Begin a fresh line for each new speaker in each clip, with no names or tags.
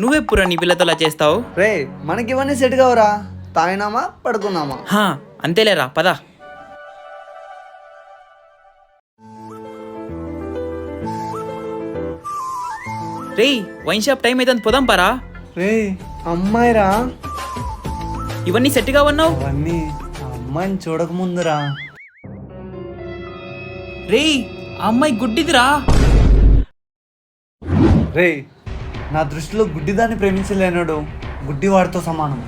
నువ్వెప్పుడా నీ పిల్లతో అలా చేస్తావు?
రే మనకి ఇవన్నీ సెట్ కావరా, తాగినామా పడుకున్నామా.
అంతేలేరా, పద. రేయ్, వైన్ షాప్ టైం అయితే పోదాం పరా.
రే అమ్మాయిరా,
ఇవన్నీ సెట్ కావన్నావు.
అవన్నీ అమ్మాయిని చూడకముందురా.
రేయ్, ఆ అమ్మాయి గుడ్డిదిరా.
రే నా దృష్టిలో గుడ్డిదాన్ని ప్రేమించలేనాడు గుడ్డివాడితో సమానం.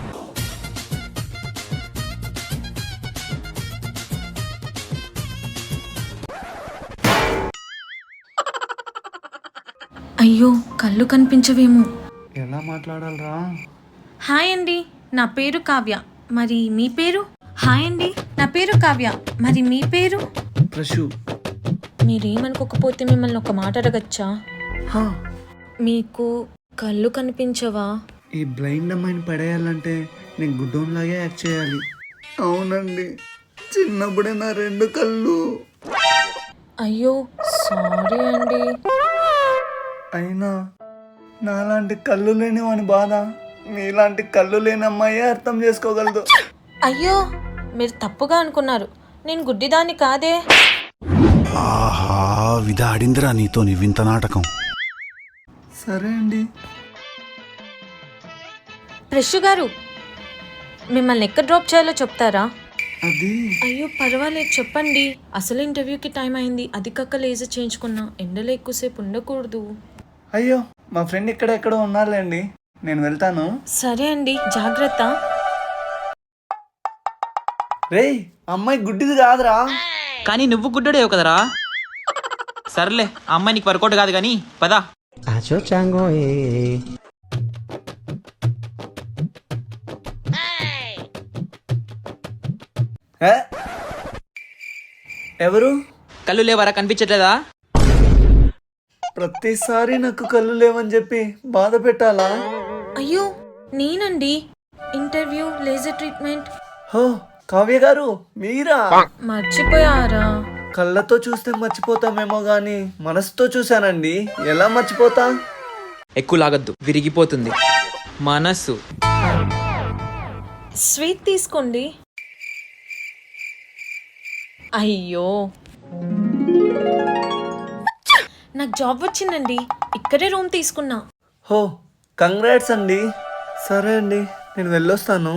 అయ్యో, కళ్ళు కనిపించవేమో.
ఎలా మాట్లాడాలరా?
హాయ్ అండి, నా పేరు కావ్య, మరి మీ పేరు? హాయ్ అండి, నా పేరు కావ్య, మరి మీ పేరు?
ప్రశు.
మీరేమనుకోకపోతే మిమ్మల్ని ఒక మాట అడగచ్చా? మీకు కళ్ళు కనిపించవా?
ఈ బ్లైండ్ అమ్మాయిని పడేయాలంటే నేను గుడ్డోన్లాగే యాక్ట్ చేయాలి. అవునండి, చిన్నప్పుడే నా 2 కళ్ళు.
అయ్యో సారీ అండి.
అయినా నాలాంటి కళ్ళు లేని వాని బాధ మీలాంటి కళ్ళు లేని అమ్మాయే అర్థం చేసుకోగలదు.
అయ్యో, మీరు తప్పుగా అనుకున్నారు, నేను గుడ్డిదాన్ని కాదే.
ఆహా, విధాడిందిరా నీతో నీ వింత నాటకం.
సరే అండి.
ప్రెష్ గారు, మిమ్మల్ని ఎక్కడ డ్రాప్ చేయాలో చెప్తారా?
అది
అయ్యో పర్వాలేదు, చెప్పండి. అసలు ఇంటర్వ్యూకి టైం అయింది, అది కాక లేజర్ చేయించుకున్నా, ఎండలో ఎక్కువసేపు ఉండకూడదు.
అయ్యో, మా ఫ్రెండ్ ఇక్కడ ఎక్కడో ఉన్నారులేండి, నేను వెళ్తాను.
సరే అండి, జాగ్రత్త.
రేయ్, అమ్మాయి గుడ్డిది కాదురా.
కానీ నువ్వు గుడ్డడే కదరా. సర్లే, ఆ అమ్మాయి నీకు వర్కౌట్ కాదు కానీ పద.
ఎవరు?
కళ్ళు లేవరా, కనిపించట్లేదా?
ప్రతిసారి నాకు కళ్ళు లేవని చెప్పి బాధ పెట్టాలా?
అయ్యో నేనండి, ఇంటర్వ్యూ లేజర్ ట్రీట్మెంట్.
హో, కావ్య గారు మీరా?
మర్చిపోయారా?
కళ్ళతో చూస్తే మర్చిపోతామేమో గాని మనసుతో చూశానండి, ఎలా మర్చిపోతా?
ఎక్కువ లాగద్దు, విరిగిపోతుంది మనసు.
స్వీట్ తీసుకోండి. అయ్యో, నాకు జాబ్ వచ్చిందండి, ఇక్కడే రూమ్ తీసుకున్నా.
హో, కంగ్రాట్స్ అండి. సరే అండి, నేను వెళ్ళొస్తాను.